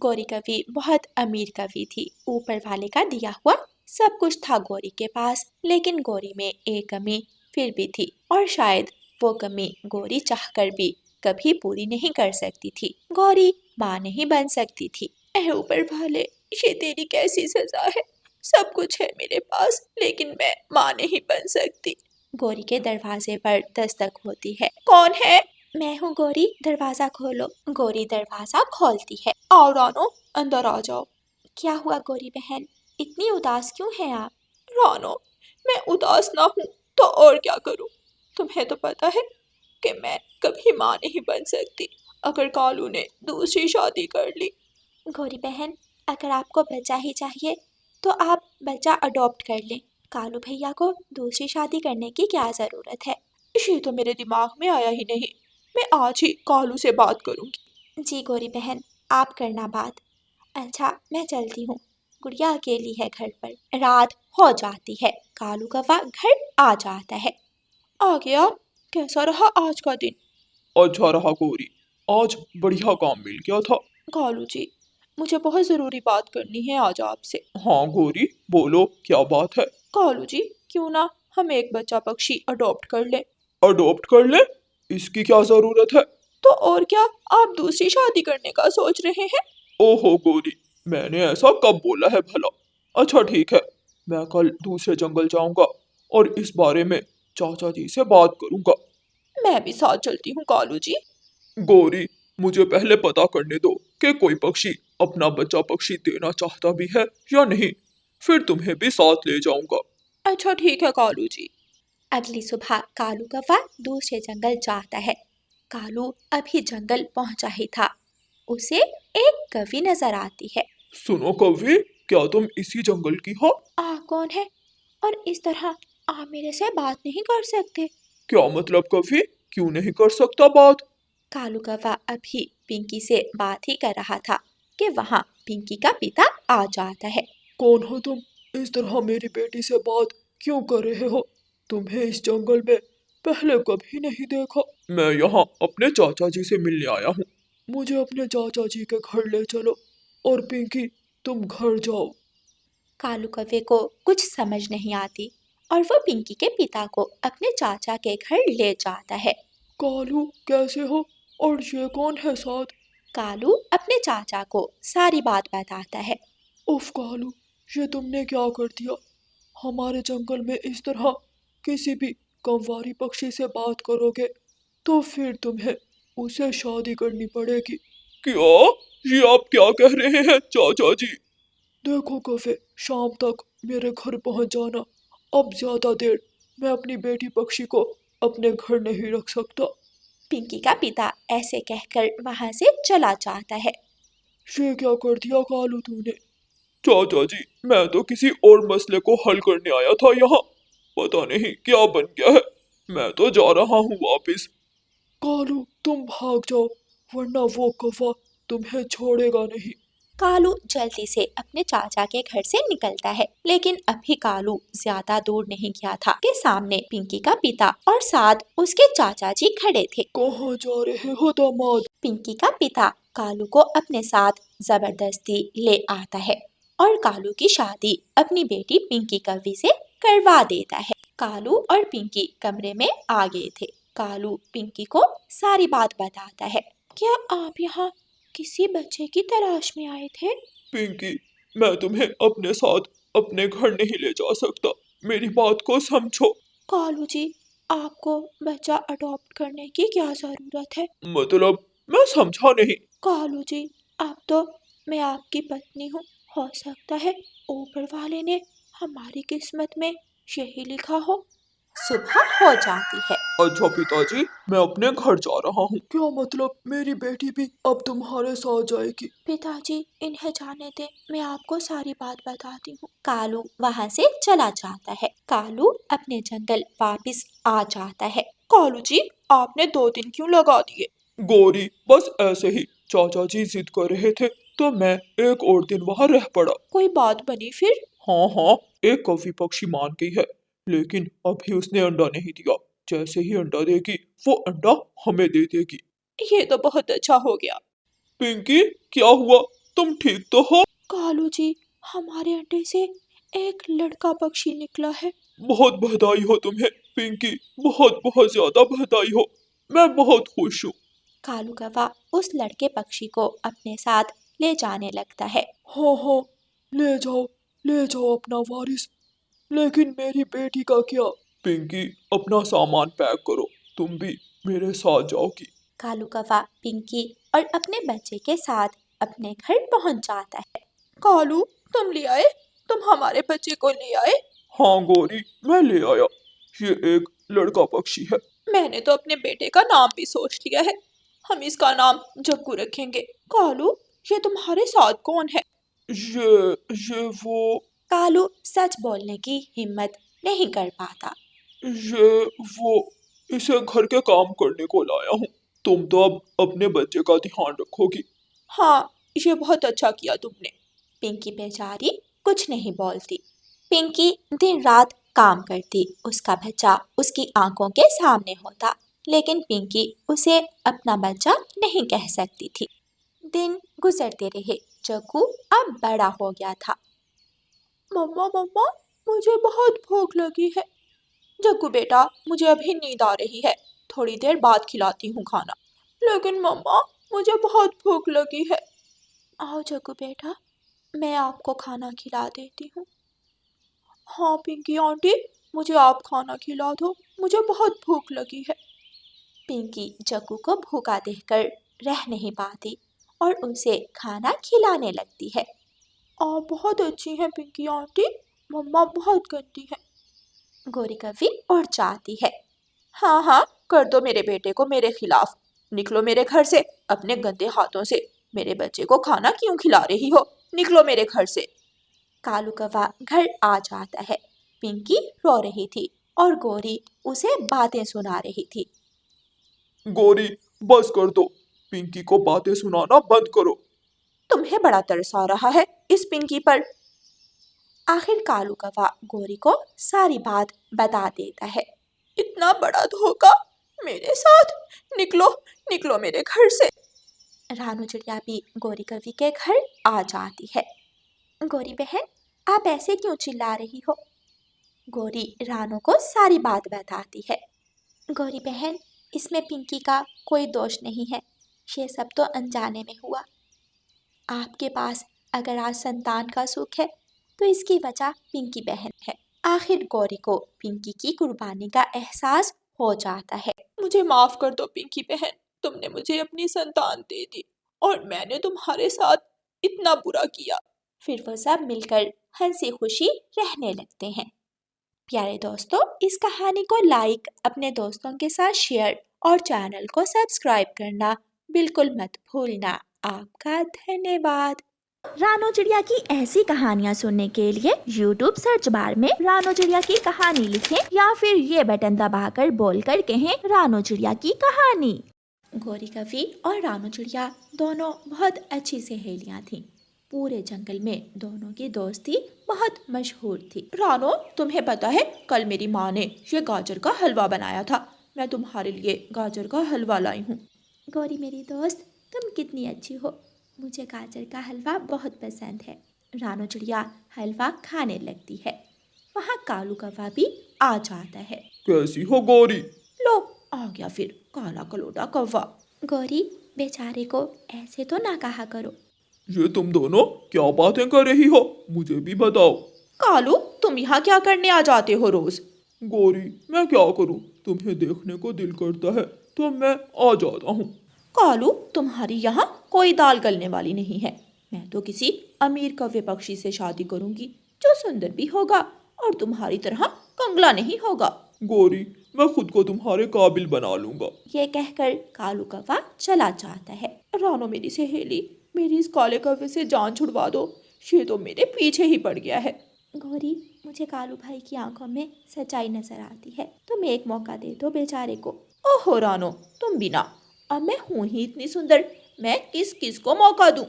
गौरी कवि बहुत अमीर कवि थी। ऊपर वाले का दिया हुआ सब कुछ था गौरी के पास, लेकिन गौरी में एक कमी फिर भी थी और शायद वो कमी गौरी चाहकर भी कभी पूरी नहीं कर सकती थी। गौरी माँ नहीं बन सकती थी। ऐ ऊपर वाले, ये तेरी कैसी सजा है? सब कुछ है मेरे पास, लेकिन मैं माँ नहीं बन सकती। गौरी के दरवाजे पर दस्तक होती है। कौन है? मैं हूँ गौरी, दरवाजा खोलो। गौरी दरवाजा खोलती है। आओ रानो, अंदर आ जाओ। क्या हुआ गौरी बहन, इतनी उदास क्यों हैं आप? रानो, मैं उदास ना हूँ तो और क्या करूँ? तुम्हें तो पता है कि मैं कभी माँ नहीं बन सकती अगर कालू ने दूसरी शादी कर ली। गौरी बहन, अगर आपको बच्चा ही चाहिए तो आप बच्चा अडॉप्ट कर लें। कालू भैया को दूसरी शादी करने की क्या ज़रूरत है? ये तो मेरे दिमाग में आया ही नहीं। मैं आज ही कालू से बात करूँगी। जी गौरी बहन, आप करना बात। अच्छा, मैं चलती हूँ। गुड़िया अकेली है घर पर। रात हो जाती है। कालू कौवा घर आ जाता है। आ गया। कैसा रहा आज का दिन? अच्छा रहा गौरी, आज बढ़िया काम मिल गया था। कालू जी, मुझे बहुत ज़रूरी बात करनी है आज आपसे। हाँ गौरी, बोलो क्या बात है। कालू जी, क्यों ना हम एक बच्चा पक्षी अडॉप्ट कर लें? अडॉप्ट कर ले? इसकी क्या जरूरत है? तो और क्या, आप दूसरी शादी करने का सोच रहे हैं? ओहो गौरी, मैंने ऐसा कब बोला है भला। अच्छा ठीक है, मैं कल दूसरे जंगल जाऊंगा और इस बारे में चाचा जी से बात करूंगा। मैं भी साथ चलती हूँ कालू जी। गौरी, मुझे पहले पता करने दो कि कोई पक्षी अपना बच्चा पक्षी देना चाहता भी है या नहीं, फिर तुम्हें भी साथ ले जाऊंगा। अच्छा ठीक है कालू जी। अगली सुबह कालू कौवा दूसरे जंगल जाता है। कालू अभी जंगल पहुंचा ही था, उसे एक कवि नजर आती है। सुनो कौवे, क्या तुम इसी जंगल की हो? कौन है? और इस तरह आप मेरे से बात नहीं कर सकते। क्या मतलब कौवे, क्यों नहीं कर सकता बात? कालू कौवा अभी पिंकी से बात ही कर रहा था कि वहाँ पिंकी का पिता आ जाता है। कौन हो तुम? इस तरह मेरी बेटी से बात क्यों कर रहे हो? तुम्हें इस जंगल में पहले कभी नहीं देखा। मैं यहाँ अपने चाचा जी से मिलने आया हूँ। मुझे अपने चाचा जी के घर ले चलो। और पिंकी, तुम घर जाओ। कालू कौवे को कुछ समझ नहीं आती और वो पिंकी के पिता को अपने चाचा के घर ले जाता है। कालू, कैसे हो? और ये कौन है साथ? कालू अपने चाचा को सारी बात बताता है। उफ कालू, ये तुमने क्या कर दिया? हमारे जंगल में इस तरह किसी भी कंवारी पक्षी से बात करोगे तो फिर तुम्हें उसे शादी करनी पड़ेगी। क्या? ये आप क्या कह रहे हैं चाचा जी? देखो कफे, शाम तक मेरे घर पहुंच जाना। अब ज्यादा देर मैं अपनी बेटी पक्षी को अपने घर नहीं रख सकता। पिंकी का पिता ऐसे कहकर वहां से चला जाता है। ये क्या कर दिया कालू तूने? चाचा जी, मैं तो किसी और मसले को हल करने आया था यहाँ। पता नहीं क्या बन गया है। मैं तो जा रहा हूँ वापिस। कालू, तुम भाग जाओ, वरना वो कौवा तुम्हें छोड़ेगा नहीं। कालू जल्दी से अपने चाचा के घर से निकलता है, लेकिन अभी कालू ज्यादा दूर नहीं गया था कि सामने पिंकी का पिता और साथ उसके चाचा जी खड़े थे। कहाँ जा रहे हो दामाद? पिंकी का पिता कालू को अपने साथ जबरदस्ती ले आता है और कालू की शादी अपनी बेटी पिंकी कवि से करवा देता है। कालू और पिंकी कमरे में आ गए थे। कालू पिंकी को सारी बात बताता है। क्या आप यहाँ किसी बच्चे की तलाश में आए थे? पिंकी, मैं तुम्हें अपने साथ अपने घर नहीं ले जा सकता। मेरी बात को समझो। कालू जी, आपको बच्चा अडॉप्ट करने की क्या जरूरत है? मतलब, मैं समझा नहीं। कालू जी, अब तो मैं आपकी पत्नी हूँ। हो सकता है ऊपर वाले ने हमारी किस्मत में यही लिखा हो। सुबह हो जाती है। अच्छा पिताजी, मैं अपने घर जा रहा हूँ। क्या मतलब, मेरी बेटी भी अब तुम्हारे साथ जाएगी? पिताजी, इन्हें जाने दें, मैं आपको सारी बात बताती हूँ। कालू वहाँ से चला जाता है। कालू अपने जंगल वापस आ जाता है। कालू जी, आपने 2 दिन क्यों लगा दिए? गौरी, बस ऐसे ही चाचा जी जिद कर रहे थे तो मैं एक और दिन वहाँ रह पड़ा। कोई बात बनी फिर? हाँ हाँ, एक कौवी पक्षी मान गई है, लेकिन अभी उसने अंडा नहीं दिया। जैसे ही अंडा देगी वो अंडा हमें दे देगी। ये तो बहुत अच्छा हो गया। पिंकी, क्या हुआ? तुम ठीक तो हो? कालू जी, हमारे अंडे से एक लड़का पक्षी निकला है। बहुत बधाई हो तुम्हें पिंकी, बहुत बहुत ज्यादा बधाई हो। मैं बहुत खुश हूँ। कालू कौवा उस लड़के पक्षी को अपने साथ ले जाने लगता है। हाँ हाँ, ले जाओ अपना वारिस। लेकिन मेरी बेटी का क्या? पिंकी, अपना सामान पैक करो, तुम भी मेरे साथ जाओगी। कालू कौवा पिंकी और अपने बच्चे के साथ अपने घर पहुंच जाता है। कालू, तुम ले आए? तुम हमारे बच्चे को ले आए? हाँ गौरी, मैं ले आया। ये एक लड़का पक्षी है। मैंने तो अपने बेटे का नाम भी सोच लिया है। हम इसका नाम जग्गू रखेंगे। कालू, ये तुम्हारे साथ कौन है? ये वो कालू सच बोलने की हिम्मत नहीं कर पाता। ये वो इसे घर के काम करने को लाया हूँ। तुम तो अब अपने बच्चे का ध्यान रखोगी। हाँ, ये बहुत अच्छा किया तुमने। पिंकी बेचारी कुछ नहीं बोलती। पिंकी दिन रात काम करती, उसका बच्चा उसकी आंखों के सामने होता, लेकिन पिंकी उसे अपना बच्चा नहीं कह सकती थी। दिन गुजरते रहे। जग्गू अब बड़ा हो गया था। मम्मा मम्मा, मुझे बहुत भूख लगी है। जग्गू बेटा, मुझे अभी नींद आ रही है, थोड़ी देर बाद खिलाती हूँ खाना। लेकिन मम्मा, मुझे बहुत भूख लगी है। आओ जग्गू बेटा, मैं आपको खाना खिला देती हूँ। हाँ पिंकी आंटी, मुझे आप खाना खिला दो, मुझे बहुत भूख लगी है। पिंकी जग्गू को भूखा देखकर रह नहीं पाती और उसे खाना खिलाने लगती है। आप बहुत अच्छी हैं पिंकी आंटी, मम्मा बहुत गंदी है। गोरी कवि और चाहती है। हाँ हाँ, कर दो मेरे बेटे को मेरे खिलाफ। निकलो मेरे घर से अपने गंदे हाथों से। मेरे बच्चे को खाना क्यों खिला रही हो? निकलो मेरे घर से। कालू कौवा घर आ जाता है। पिंकी रो रही थी और गोरी उसे बातें सुना रही थी। गौरी, बस कर दो। पिंकी को बातें सुनाना बंद करो। तुम्हें बड़ा तरस आ रहा है इस पिंकी पर। आखिर कालू कौवा गोरी को सारी बात बता देता है। इतना बड़ा धोखा मेरे साथ! निकलो, निकलो मेरे घर से। रानू चिड़िया भी गोरी कवि के घर आ जाती है। गोरी बहन, आप ऐसे क्यों चिल्ला रही हो? गोरी रानू को सारी बात बताती है। गोरी बहन, इसमें पिंकी का कोई दोष नहीं है, ये सब तो अनजाने में हुआ। आपके पास अगर आज संतान का सुख है तो इसकी वजह पिंकी बहन है। आखिर गौरी को पिंकी की कुर्बानी का एहसास हो जाता है। मुझे माफ कर दो पिंकी बहन, तुमने मुझे अपनी संतान दे दी और मैंने तुम्हारे साथ इतना बुरा किया। फिर वो सब मिलकर हंसी खुशी रहने लगते हैं। प्यारे दोस्तों, इस कहानी को लाइक, अपने दोस्तों के साथ शेयर और चैनल को सब्सक्राइब करना बिल्कुल मत भूलना। आपका धन्यवाद। रानो चिड़िया की ऐसी कहानियाँ सुनने के लिए YouTube सर्च बार में रानो चिड़िया की कहानी लिखें या फिर ये बटन दबाकर बोलकर कहें रानो चिड़िया की कहानी। गोरी कवि और रानू चिड़िया दोनों बहुत अच्छी सहेलियां थीं। पूरे जंगल में दोनों की दोस्ती बहुत मशहूर थी। रानो, तुम्हें पता है कल मेरी माँ ने ये गाजर का हलवा बनाया था। मैं तुम्हारे लिए गाजर का हलवा लाई हूँ। गौरी मेरी दोस्त, तुम कितनी अच्छी हो, मुझे गाजर का हलवा बहुत पसंद है। रानू चिड़िया हलवा खाने लगती है। वहाँ कालू कौवा भी आ जाता है। कैसी हो गौरी? लो, आ गया फिर काला कलोटा कौवा। गौरी, बेचारे को ऐसे तो ना कहा करो। ये तुम दोनों क्या बातें कर रही हो? मुझे भी बताओ। कालू, तुम यहाँ क्या करने आ जाते हो रोज? गौरी, मैं क्या करूं? तुम्हें देखने को दिल करता है तो मैं आ जाता हूँ। कालू, तुम्हारी यहाँ कोई दाल गलने वाली नहीं है। मैं तो किसी अमीर कौवे पक्षी से शादी करूंगी जो सुंदर भी होगा और तुम्हारी तरह कंगला नहीं होगा। गौरी, मैं खुद को तुम्हारे काबिल बना लूंगा। ये कहकर कालू कौवा चला जाता है। रानो मेरी सहेली, मेरी इस काले कौवे से जान छुड़वा दो, ये तो मेरे पीछे ही पड़ गया है। गौरी, मुझे कालू भाई की आंखों में सच्चाई नजर आती है, तुम एक मौका दे दो बेचारे को। ओहो रानो, तुम भी ना, अब मैं हूँ ही इतनी सुंदर, मैं किस किस को मौका दूं?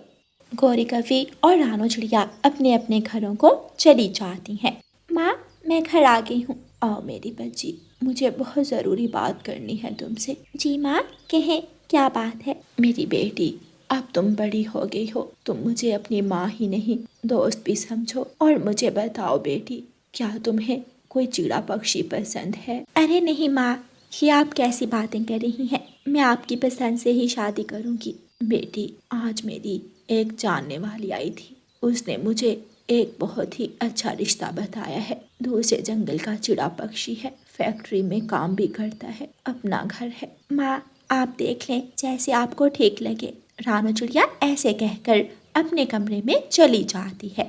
गौरी कवि और रानो चिड़िया अपने अपने घरों को चली जाती हैं। माँ, मैं घर आ गई हूँ। आओ मेरी बच्ची, मुझे बहुत ज़रूरी बात करनी है तुमसे। जी माँ, कहें क्या बात है? मेरी बेटी, अब तुम बड़ी हो गई हो, तुम मुझे अपनी माँ ही नहीं दोस्त भी समझो। और मुझे बताओ बेटी, क्या तुम्हें कोई चिड़ा पक्षी पसंद है? अरे नहीं माँ, ये आप कैसी बातें कर रही हैं? मैं आपकी पसंद से ही शादी करूँगी। बेटी, आज मेरी एक जानने वाली आई थी, उसने मुझे एक बहुत ही अच्छा रिश्ता बताया है। दूसरे जंगल का चिड़ा पक्षी है, फैक्ट्री में काम भी करता है, अपना घर है। माँ, आप देख लें जैसे आपको ठीक लगे। रानू चिड़िया ऐसे कहकर अपने कमरे में चली जाती है।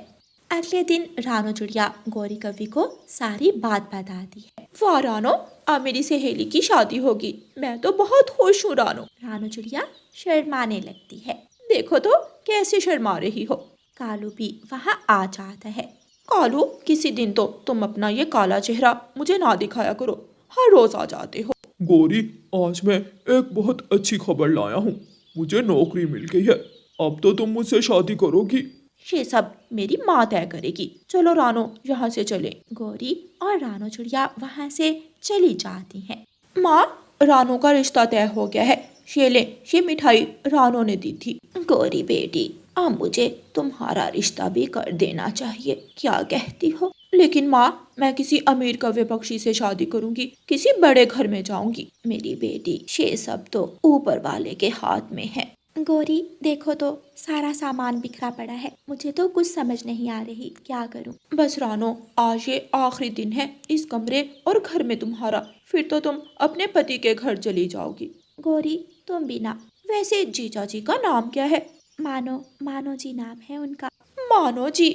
अगले दिन रानू चिड़िया गौरी कवि को सारी बात बताती है। वाह रानू, अब मेरी सहेली की शादी होगी, मैं तो बहुत खुश हूँ। रानू चिड़िया शर्माने लगती है। देखो तो कैसे शर्मा रही हो। कालू भी वहाँ आ जाता है। कालू, किसी दिन तो तुम अपना ये काला चेहरा मुझे ना दिखाया करो, हर रोज आ जाते हो। गौरी, आज मैं एक बहुत अच्छी खबर लाया हूँ। मुझे नौकरी मिल गई है। अब तो तुम मुझसे शादी करोगी। ये सब मेरी माँ तय करेगी। चलो रानो, यहाँ से चले। गौरी और रानो चिड़िया वहाँ से चली जाती हैं। माँ, रानो का रिश्ता तय हो गया है। ये ले, ये मिठाई रानो ने दी थी। गौरी बेटी, अब मुझे तुम्हारा रिश्ता भी कर देना चाहिए, क्या कहती हो? लेकिन माँ, मैं किसी अमीर कव्य पक्षी से शादी करूंगी, किसी बड़े घर में जाऊंगी। मेरी बेटी, ये सब तो ऊपर वाले के हाथ में है। गौरी, देखो तो सारा सामान बिखरा पड़ा है, मुझे तो कुछ समझ नहीं आ रही, क्या करूं? बस रानो, आज ये आखिरी दिन है इस कमरे और घर में तुम्हारा, फिर तो तुम अपने पति के घर चली जाओगी। गौरी, तुम भी ना। वैसे जीजा जी का नाम क्या है? मानो, मानो जी नाम है उनका। मानो जी?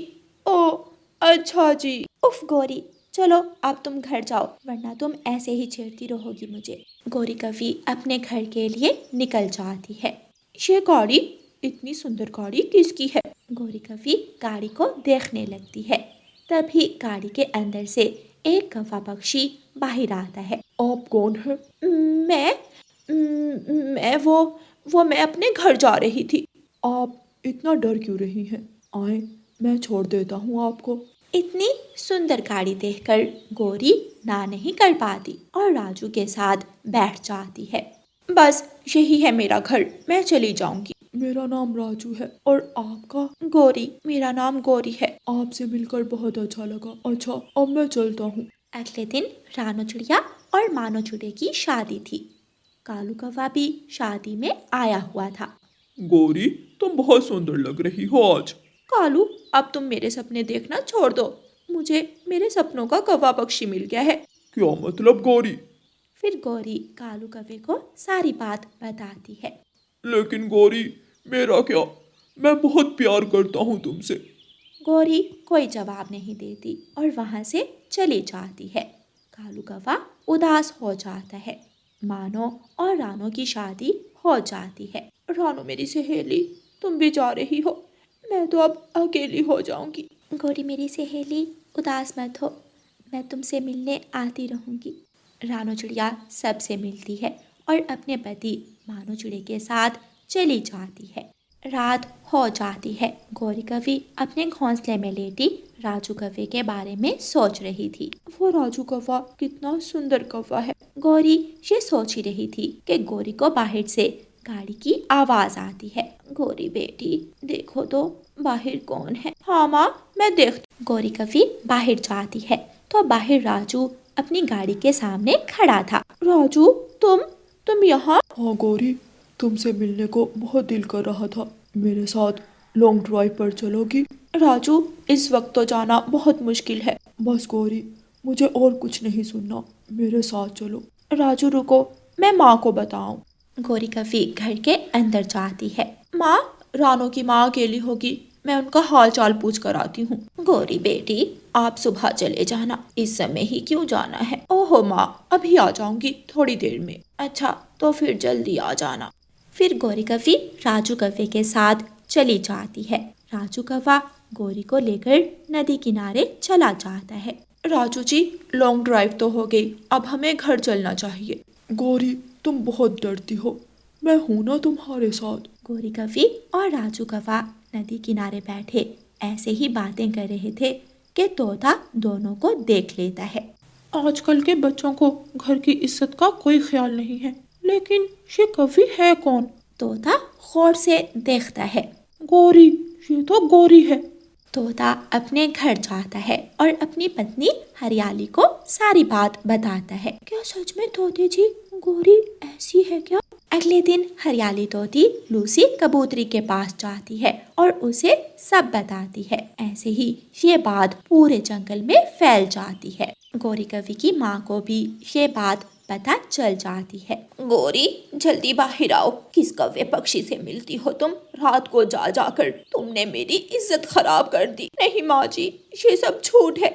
ओ, अच्छा जी। उफ गौरी, चलो अब तुम घर जाओ, वरना तुम ऐसे ही छेड़ती रहोगी मुझे। गौरी कवि अपने घर के लिए निकल जाती है। ये गाड़ी, इतनी सुंदर गाड़ी किसकी है? गौरी कवि गाड़ी को देखने लगती है। तभी गाड़ी के अंदर से एक कौवा पक्षी बाहर आता है। आप कौन है? मैं मैं अपने घर जा रही थी। आप इतना डर क्यों रही हैं? आए, मैं छोड़ देता हूँ आपको। इतनी सुंदर गाड़ी देखकर गौरी ना नहीं कर पाती और राजू के साथ बैठ जाती है। बस यही है मेरा घर, मैं चली जाऊंगी। मेरा नाम राजू है, और आपका? गौरी, मेरा नाम गौरी है। आपसे मिलकर बहुत अच्छा लगा। अच्छा, अब मैं चलता हूँ। अगले दिन रानू चिड़िया और मानो चिड़िया की शादी थी। कालू कौवा भी शादी में आया हुआ था। गौरी, तुम बहुत सुंदर लग रही हो आज। कालू, अब तुम मेरे सपने देखना छोड़ दो, मुझे मेरे सपनों का कौवा पक्षी मिल गया है। क्या मतलब गौरी? फिर गौरी कालू कौवे को सारी बात बताती है। लेकिन गौरी, मेरा क्या? मैं बहुत प्यार करता हूँ तुमसे। गौरी कोई जवाब नहीं देती और वहाँ से चली जाती है। कालू कौवा उदास हो जाता है। मानो और रानो की शादी हो जाती है। रानो मेरी सहेली, तुम भी जा रही हो, मैं तो अब अकेली हो जाऊंगी। गौरी मेरी सहेली, उदास मत हो, मैं तुमसे मिलने आती रहूंगी। रानो चिड़िया सबसे मिलती है और अपने पति मानो चिड़िया के साथ चली जाती है। रात हो जाती है। गौरी कवि अपने घोंसले में लेटी राजू कौवे के बारे में सोच रही थी। वो राजू कौवा कितना सुंदर कौवा है। गौरी ये सोच ही रही थी कि गौरी को बाहर से गाड़ी की आवाज आती है। गौरी बेटी, देखो तो बाहर कौन है? हाँ माँ, मैं देखती। गौरी कवि बाहर जाती है तो बाहर राजू अपनी गाड़ी के सामने खड़ा था। राजू, तुम यहाँ? हाँ गौरी, तुमसे मिलने को बहुत दिल कर रहा था। मेरे साथ लॉन्ग ड्राइव पर चलोगी? राजू, इस वक्त तो जाना बहुत मुश्किल है। बस गौरी, मुझे और कुछ नहीं सुनना, मेरे साथ चलो। राजू रुको, मैं माँ को बताऊं। गौरी कवि घर के अंदर जाती है। माँ, रानो की माँ अकेली होगी, मैं उनका हाल चाल पूछ कर आती हूँ। गौरी बेटी, आप सुबह चले जाना, इस समय ही क्यों जाना है? ओहो माँ, अभी आ जाऊंगी थोड़ी देर में। अच्छा, तो फिर जल्दी आ जाना। फिर गौरी कवि राजू कौवे के साथ चली जाती है। राजू कौवा गौरी को लेकर नदी किनारे चला जाता है। राजू जी, लॉन्ग ड्राइव तो हो गई, अब हमें घर चलना चाहिए। गौरी, तुम बहुत डरती हो, मैं हूं ना तुम्हारे साथ। गौरी कवि और राजू कौवा नदी किनारे बैठे ऐसे ही बातें कर रहे थे कि तोता दोनों को देख लेता है। आजकल के बच्चों को घर की इज्जत का कोई ख्याल नहीं है, लेकिन ये कवि है कौन? तोता गौर से देखता है। गौरी, ये तो गौरी है। तोता अपने घर जाता है और अपनी पत्नी हरियाली को सारी बात बताता है। क्या सच में तोते जी गौरी ऐसी है क्या? अगले दिन हरियाली तोती लूसी कबूतरी के पास जाती है और उसे सब बताती है। ऐसे ही ये बात पूरे जंगल में फैल जाती है। गौरी कवि की माँ को भी ये बात पता चल जाती है। गौरी, जल्दी बाहर आओ। किस कौवे पक्षी से मिलती हो तुम? रात को जा जाकर तुमने मेरी इज्जत खराब कर दी। नहीं माँ जी, ये सब झूठ है।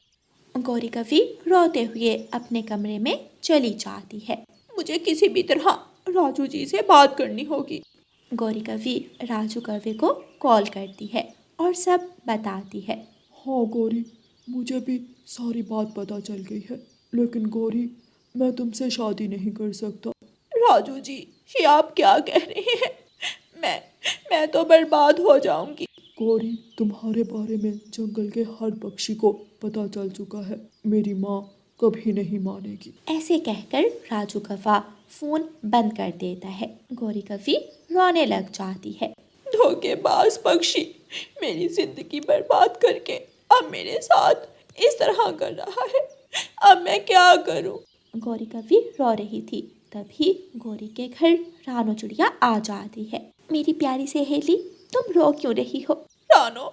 गौरी कवि रोते हुए अपने कमरे में चली जाती है। मुझे किसी भी तरह राजू जी से बात करनी होगी। गौरी कवि राजू कवि को कॉल करती है और सब बताती है। हाँ गौरी, मुझे भी सारी बात पता चल गई है, लेकिन गौरी मैं तुमसे शादी नहीं कर सकता। राजू जी, ये आप क्या कह रहे हैं? मैं तो बर्बाद हो जाऊंगी। गौरी, तुम्हारे बारे में जंगल के हर पक्षी को पता चल चुका है। मेरी माँ कभी नहीं मानेगी। ऐसे कहकर राजू कौवा फोन बंद कर देता है। गौरी कवि रोने लग जाती है। धोखेबाज पक्षी, मेरी जिंदगी बर्बाद करके अब मेरे साथ इस तरह कर रहा है। अब मैं क्या करूं? गौरी कवि रो रही थी। तभी गौरी के घर रानो चिड़िया आ जाती है। मेरी प्यारी सहेली, तुम रो क्यों रही हो? रानो,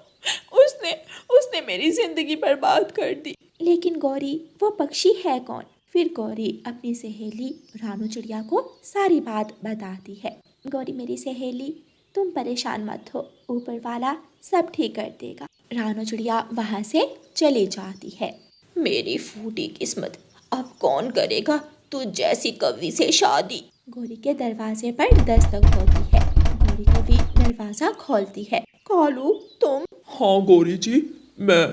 उसने मेरी जिंदगी बर्बाद कर दी। लेकिन गौरी, वो पक्षी है कौन? फिर गौरी अपनी सहेली रानो चिड़िया को सारी बात बताती है। गौरी मेरी सहेली, तुम परेशान मत हो, ऊपर वाला सब ठीक कर देगा। रानो चिड़िया वहाँ से चली जाती है। मेरी फूटी किस्मत, अब कौन करेगा तू जैसी कवि से शादी? गौरी के दरवाजे पर दस्तक होती है। गौरी कवि दरवाजा खोलती है। कालू, तुम? हाँ गौरी जी, मैं।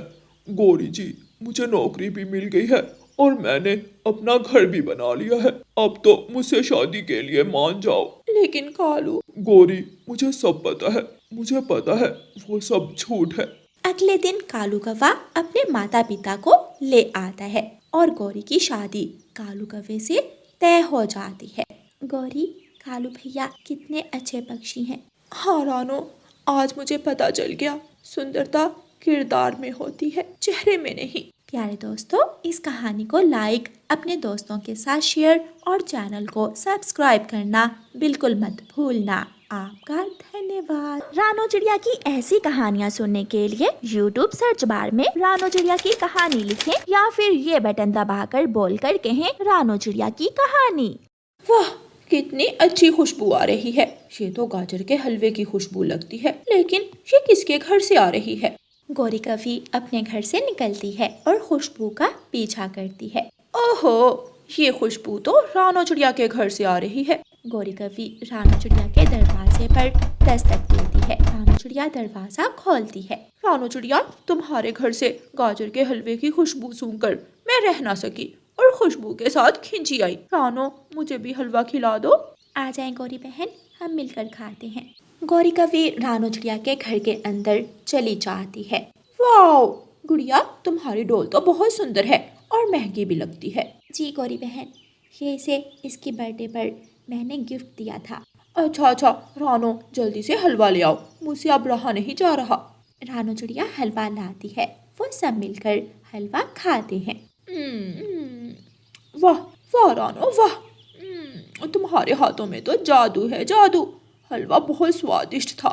गौरी जी, मुझे नौकरी भी मिल गई है और मैंने अपना घर भी बना लिया है। अब तो मुझसे शादी के लिए मान जाओ। लेकिन कालू। गौरी, मुझे सब पता है, मुझे पता है वो सब झूठ है। अगले दिन कालू कौवा अपने माता पिता को ले आता है और गौरी की शादी कालू कौवे से तय हो जाती है। गौरी, कालू भैया कितने अच्छे पक्षी हैं। हाँ रानो, आज मुझे पता चल गया, सुंदरता किरदार में होती है, चेहरे में नहीं। प्यारे दोस्तों, इस कहानी को लाइक, अपने दोस्तों के साथ शेयर और चैनल को सब्सक्राइब करना बिल्कुल मत भूलना। आपका धन्यवाद। रानो चिड़िया की ऐसी कहानियाँ सुनने के लिए YouTube सर्च बार में रानो चिड़िया की कहानी लिखें या फिर ये बटन दबाकर बोलकर कहें रानो चिड़िया की कहानी। वाह, कितनी अच्छी खुशबू आ रही है। ये तो गाजर के हलवे की खुशबू लगती है, लेकिन ये किसके घर से आ रही है? गौरी कवि अपने घर से निकलती है और खुशबू का पीछा करती है। ओहो, ये खुशबू तो रानो चिड़िया के घर से आ रही है। गौरी कवि रानो चिड़िया के दरवाजे पर दस्तक देती है। रानो चिड़िया दरवाजा खोलती है। रानो चिड़िया, तुम्हारे घर से गाजर के हलवे की खुशबू सूंघकर मैं रह ना सकी और खुशबू के साथ खिंची आई। रानो, मुझे भी हलवा खिला दो। आ जाएं गौरी बहन, हम मिलकर खाते हैं। गौरी कवि रानो चिड़िया के घर के अंदर चली जाती है। वाओ गुड़िया, तुम्हारी डोल तो बहुत सुंदर है और महंगी भी लगती है। जी गौरी बहन, ये इसे इसकी बर्थडे पर मैंने गिफ्ट दिया था। अच्छा, रानो जल्दी से हलवा ले आओ, मुझसे अब रहा नहीं जा रहा। रानो चिड़िया हलवा लाती है। वो सब मिलकर हलवा खाते हैं। वाह वाह रानो वाह, तुम्हारे हाथों में तो जादू है, जादू। हलवा बहुत स्वादिष्ट था।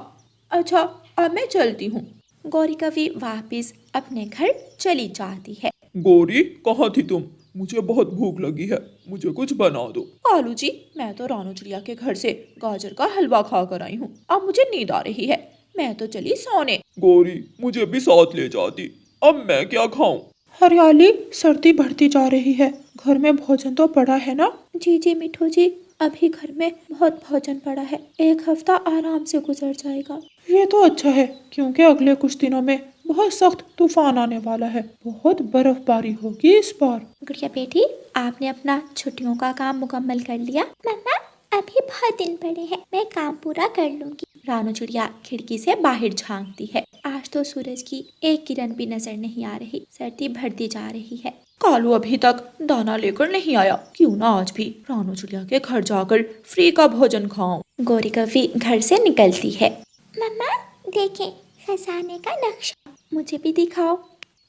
अच्छा, अब मैं चलती हूँ। गौरी कवि वापस अपने घर चली जाती है। गौरी, कहाँ थी तुम? मुझे बहुत भूख लगी है, मुझे कुछ बना दो। कालू जी, मैं तो रानो चिड़िया के घर से गाजर का हलवा खा कर आई हूँ। अब मुझे नींद आ रही है, मैं तो चली सोने। गौरी, मुझे भी साथ ले जाती, अब मैं क्या खाऊं? हरियाली, सर्दी बढ़ती जा रही है, घर में भोजन तो पड़ा है ना? जी मिठू जी, अभी घर में बहुत भोजन पड़ा है, एक हफ्ता आराम से गुजर जाएगा। ये तो अच्छा है, क्योंकि अगले कुछ दिनों में बहुत सख्त तूफान आने वाला है, बहुत बर्फबारी होगी इस बार। गुड़िया बेटी, आपने अपना छुट्टियों का काम मुकम्मल कर लिया? मम्मा, अभी बहुत दिन पड़े हैं, मैं काम पूरा कर लूंगी। रानो चिड़िया खिड़की से बाहर झांकती है। आज तो सूरज की एक किरण भी नजर नहीं आ रही, सर्दी बढ़ती जा रही है। कालू अभी तक दाना लेकर नहीं आया, क्यों ना आज भी रानू चिड़िया के घर जाकर फ्री का भोजन खाऊं। गौरी कभी घर से निकलती है। मम्मा देखें खजाने का नक्शा, मुझे भी दिखाओ।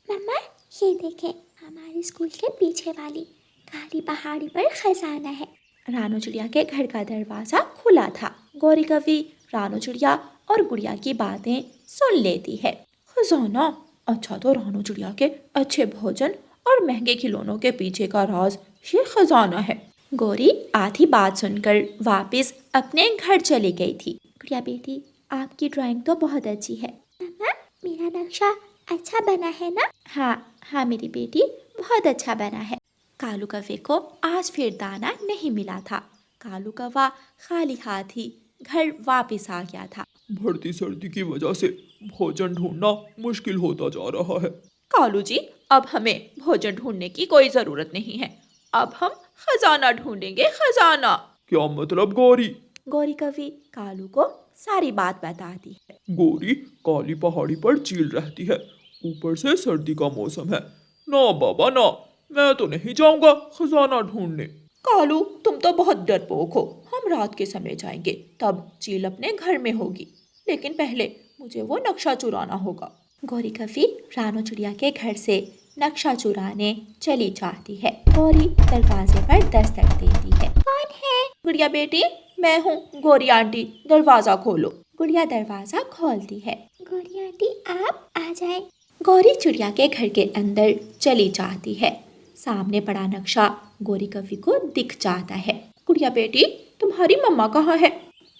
मम्मा ये देखें हमारे स्कूल के पीछे वाली काली पहाड़ी पर खजाना है। रानू चिड़िया के घर का दरवाजा खुला था। गौरी कभी रानू चिड़िया और गुड़िया की बातें सुन लेती है। खजाना, अच्छा तो रानू चिड़िया के अच्छे भोजन और महंगे खिलौनों के पीछे का राज ये खजाना है। गौरी आधी बात सुनकर वापस अपने घर चली गई थी। गुड़िया बेटी आपकी ड्राइंग तो बहुत अच्छी है। मम्मा मेरा नक्शा अच्छा बना है ना? हाँ मेरी बेटी बहुत अच्छा बना है। कालू कौवे को आज फिर दाना नहीं मिला था। कालू कौवा खाली हाथ ही घर वापस आ गया था। बढ़ती सर्दी की वजह से भोजन ढूंढना मुश्किल होता जा रहा है। कालू जी, अब हमें भोजन ढूंढने की कोई जरूरत नहीं है, अब हम खजाना ढूंढेंगे, खजाना। क्या मतलब गौरी? गौरी कभी कालू को सारी बात बताती है। गौरी, काली पहाड़ी पर चील रहती है, ऊपर से सर्दी का मौसम है। ना बाबा ना, मैं तो नहीं जाऊंगा खजाना ढूंढने। कालू तुम तो बहुत डरपोक हो, हम रात के समय जाएंगे, तब चील अपने घर में होगी, लेकिन पहले मुझे वो नक्शा चुराना होगा। गौरी कभी रानू चिड़िया के घर से नक्शा चुराने चली जाती है। गौरी दरवाजे पर दस्तक देती है। कौन है? गुड़िया बेटी, मैं हूँ गौरी आंटी, दरवाजा खोलो। गुड़िया दरवाजा खोलती है। गौरी आंटी आप आ जाएं। गौरी चिड़िया के घर के अंदर चली जाती है। सामने पड़ा नक्शा गौरी कभी को दिख जाता है। गुड़िया बेटी, तुम्हारी मम्मा कहाँ है?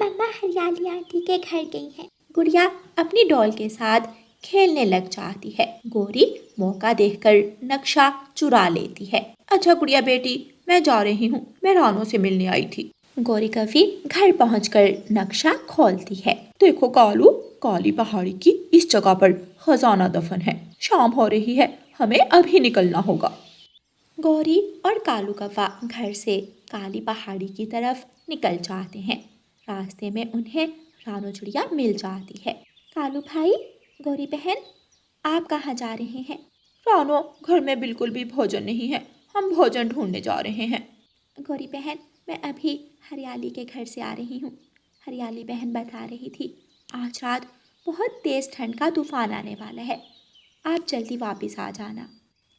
मम्मा हरियाली आंटी के घर गई है। गुड़िया अपनी डॉल के साथ खेलने लग जाती है। गौरी मौका देखकर नक्शा चुरा लेती है। अच्छा गुड़िया बेटी, मैं जा रही हूँ, मैं रानू से मिलने आई थी। गौरी कभी घर पहुंचकर नक्शा खोलती है। देखो कालू, काली पहाड़ी की इस जगह पर खजाना दफन है। शाम हो रही है, हमें अभी निकलना होगा। गौरी और कालू कौवा घर से काली पहाड़ी की तरफ निकल जाते हैं। रास्ते में उन्हें रानू चिड़िया मिल जाती है। कालू भाई, गौरी बहन, आप कहाँ जा रहे हैं? रानू, घर में बिल्कुल भी भोजन नहीं है, हम भोजन ढूंढने जा रहे हैं। गौरी बहन, मैं अभी हरियाली के घर से आ रही हूँ। हरियाली बहन बता रही थी आज रात बहुत तेज़ ठंड का तूफान आने वाला है, आप जल्दी वापस आ जाना।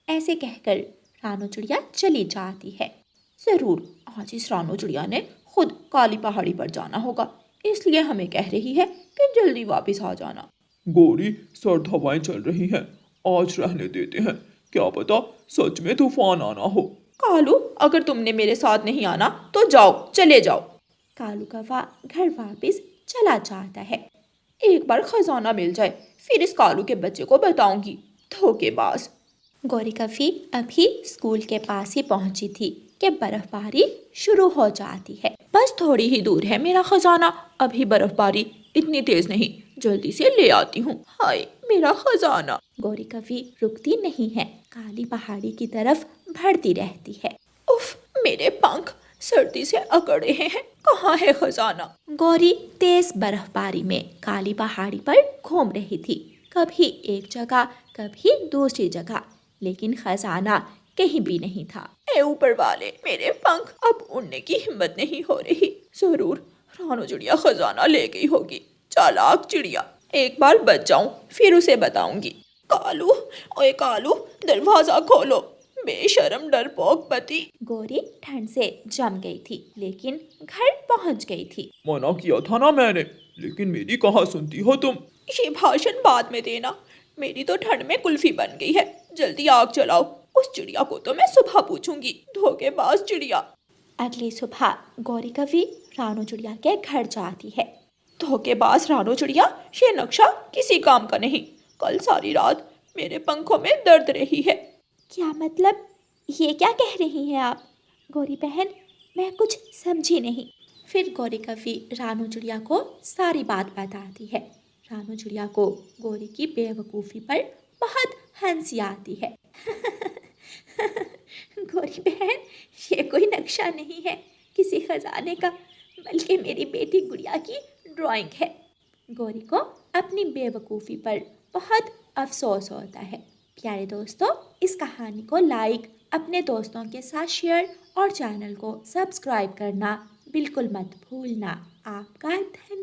ऐसे कहकर रानू चिड़िया चली जाती है। ज़रूर, आज इस रानू चिड़िया ने खुद काली पहाड़ी पर जाना होगा, इसलिए हमें कह रही है कि जल्दी वापस आ जाना। गौरी, सर्द हवाएं चल रही हैं, आज रहने देते हैं, क्या पता सच में तूफान आना हो। कालू, अगर तुमने मेरे साथ नहीं आना तो जाओ, चले जाओ। कालू कौवा घर वापस चला जाता है। एक बार खजाना मिल जाए, फिर इस कालू के बच्चे को बताऊंगी, धोखेबाज। गौरी कभी अभी स्कूल के पास ही पहुंची थी कि बर्फबारी शुरू हो जाती है। बस थोड़ी ही दूर है मेरा खजाना, अभी बर्फबारी इतनी तेज नहीं, जल्दी से ले आती हूँ। हाय मेरा खजाना। गौरी कभी रुकती नहीं है, काली पहाड़ी की तरफ बढ़ती रहती है। उफ, मेरे पंख सर्दी से अकड़ रहे हैं, कहाँ है खजाना? गौरी तेज बर्फबारी में काली पहाड़ी पर घूम रही थी, कभी एक जगह कभी दूसरी जगह, लेकिन खजाना कहीं भी नहीं था। ए ऊपर वाले, मेरे पंख अब उड़ने की हिम्मत नहीं हो रही। जरूर रानू चिड़िया खजाना ले गई होगी, चालाक चिड़िया। एक बार बच जाऊं फिर उसे बताऊंगी। कालू, ओए कालू, दरवाजा खोलो, बेशरम डरपोक पति। गौरी ठंड से जम गई थी, लेकिन घर पहुंच गई थी। मना किया था ना मैंने, लेकिन मेरी कहाँ सुनती हो तुम। ये भाषण बाद में देना, मेरी तो ठंड में कुल्फी बन गई है, जल्दी आग जलाओ। उस चिड़िया को तो मैं सुबह पूछूंगी, धोखेबाज चिड़िया। अगली सुबह गौरी कभी रानू चिड़िया के घर जाती है। धोखेबाज रानू चिड़िया, ये नक्शा किसी काम का नहीं, कल सारी रात मेरे पंखों में दर्द रही है। क्या मतलब, ये क्या कह रही हैं आप? गौरी बहन, मैं कुछ समझी नहीं। फिर गौरी कभी रानू चिड़िया को सारी बात बताती है। रानू चिड़िया को गौरी की बेवकूफ़ी पर बहुत हंसी आती है। गौरी बहन, ये कोई नक्शा नहीं है किसी खजाने का, बल्कि मेरी बेटी गुड़िया की ड्राइंग है। गौरी को अपनी बेवकूफ़ी पर बहुत अफसोस होता है। प्यारे दोस्तों, इस कहानी को लाइक अपने दोस्तों के साथ शेयर और चैनल को सब्सक्राइब करना बिल्कुल मत भूलना। आपका धन्यवाद।